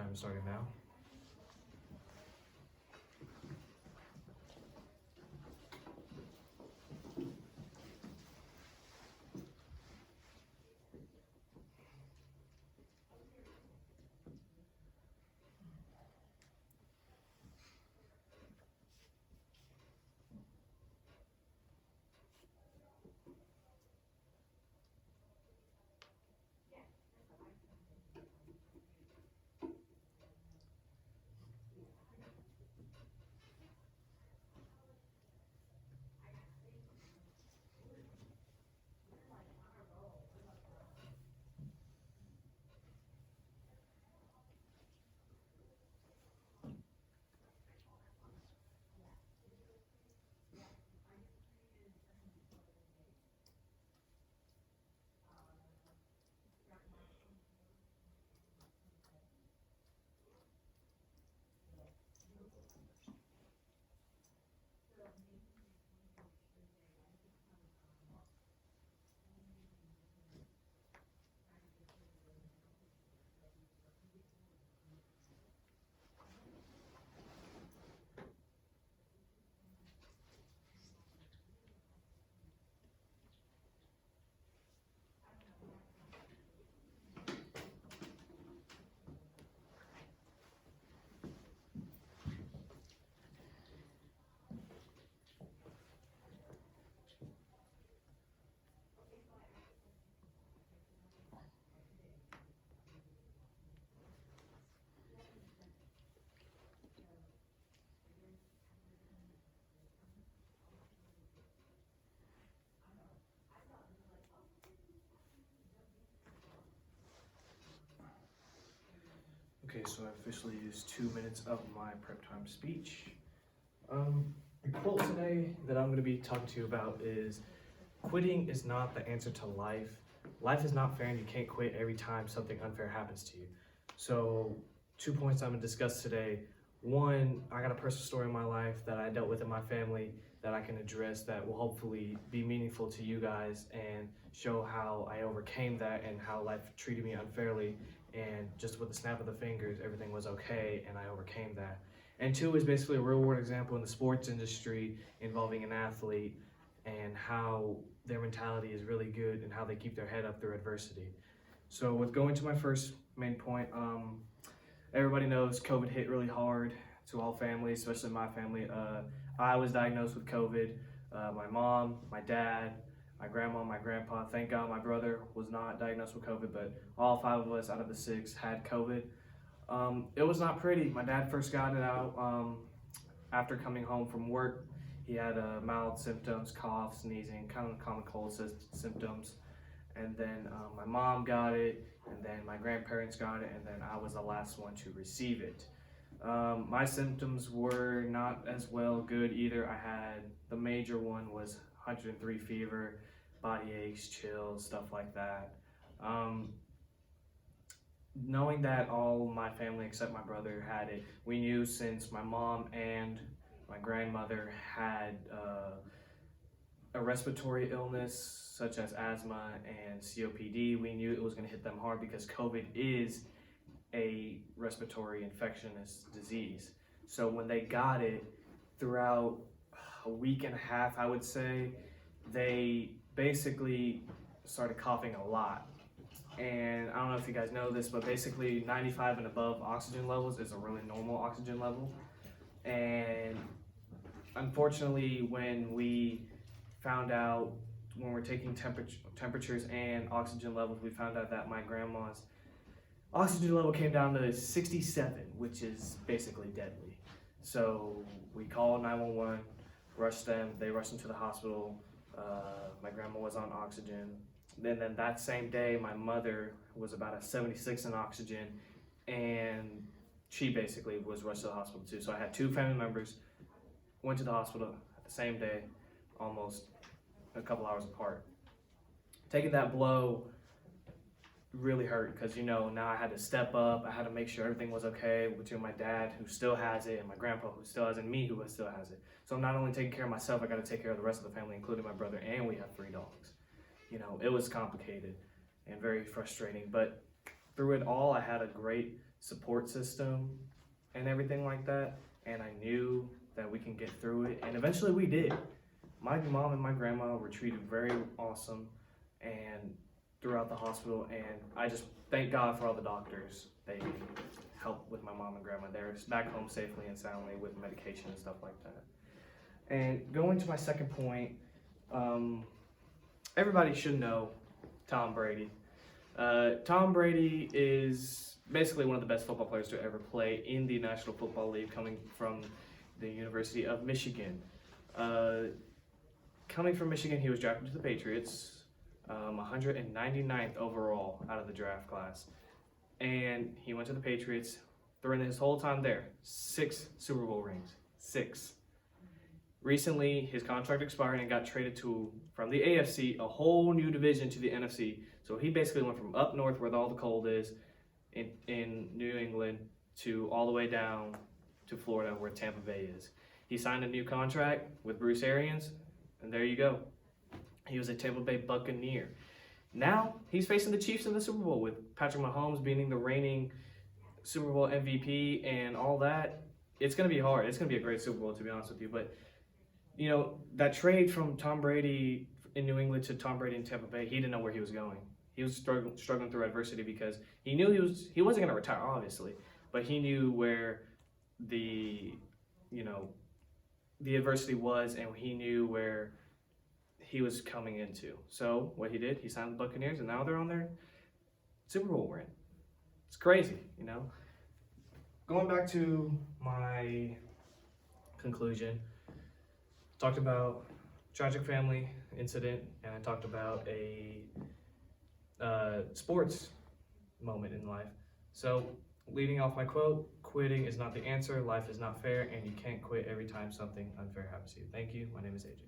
time starting now. Okay, so I officially used 2 minutes of my prep time speech. The quote today that I'm going to be talking to you about is, quitting is not the answer to life. Life is not fair and you can't quit every time something unfair happens to you. So 2 points I'm going to discuss today. One, I got a personal story in my life that I dealt with in my family that I can address that will hopefully be meaningful to you guys and show how I overcame that and how life treated me unfairly, and just with the snap of the fingers everything was okay and I overcame that. And two is basically a real world example in the sports industry involving an athlete and how their mentality is really good and how they keep their head up through adversity. So with going to my first main point, everybody knows COVID hit really hard to all families, especially my family. I was diagnosed with COVID. My mom, my dad, my grandma, my grandpa. Thank God my brother was not diagnosed with COVID, but all 5 of us out of the 6 had COVID. It was not pretty. My dad first got it out after coming home from work. He had mild symptoms, cough, sneezing, kind of common cold symptoms. And then my mom got it, and then my grandparents got it, and then I was the last one to receive it. My symptoms were not as well good either. I had, the major one was 103 fever, body aches, chills, stuff like that. Knowing that all my family except my brother had it, we knew since my mom and my grandmother had a respiratory illness such as asthma and COPD, we knew it was going to hit them hard because COVID is a respiratory infectious disease. So when they got it, throughout a week and a half, I would say, they basically started coughing a lot. And I don't know if you guys know this, but basically 95 and above oxygen levels is a really normal oxygen level. And unfortunately, when we found out, when we're taking temperatures and oxygen levels, we found out that my grandma's oxygen level came down to 67, which is basically deadly. So we called 911, rushed them, they rushed them to the hospital. My grandma was on oxygen. Then that same day, my mother was about a 76 in oxygen, and she basically was rushed to the hospital too. So I had 2 family members, went to the hospital at the same day, almost a couple hours apart. Taking that blow really hurt because, you know, now I had to step up. I had to make sure everything was okay between my dad, who still has it, and my grandpa, who still has it, and me, who still has it. So I'm not only taking care of myself, I got to take care of the rest of the family, including my brother, and we have 3 dogs. You know, it was complicated and very frustrating. But through it all, I had a great support system and everything like that, and I knew that we can get through it, and eventually we did. My mom and my grandma were treated very awesome and throughout the hospital, and I just thank God for all the doctors. They helped with my mom and grandma. They're back home safely and soundly with medication and stuff like that. And going to my second point, everybody should know Tom Brady. Tom Brady is basically one of the best football players to ever play in the National Football League, coming from the University of Michigan. Coming from Michigan, he was drafted to the Patriots, 199th overall out of the draft class. And he went to the Patriots. During his whole time there, 6 Super Bowl rings. 6. Recently, his contract expired and got traded from the AFC, a whole new division, to the NFC. So he basically went from up north where all the cold is in New England to all the way down to Florida where Tampa Bay is. He signed a new contract with Bruce Arians, and there you go. He was a Tampa Bay Buccaneer. Now he's facing the Chiefs in the Super Bowl with Patrick Mahomes being the reigning Super Bowl MVP and all that. It's going to be hard. It's going to be a great Super Bowl, to be honest with you. But, you know, that trade from Tom Brady in New England to Tom Brady in Tampa Bay, he didn't know where he was going. He was struggling through adversity because he knew he wasn't going to retire, obviously, but he knew where the adversity was, and he knew where he was coming into. So what he did, he signed the Buccaneers, and now they're on their Super Bowl win. It's crazy, you know. Going back to my conclusion, talked about tragic family incident, and I talked about a sports moment in life. So leading off my quote, quitting is not the answer, life is not fair, and you can't quit every time something unfair happens to you. Thank you. My name is AJ.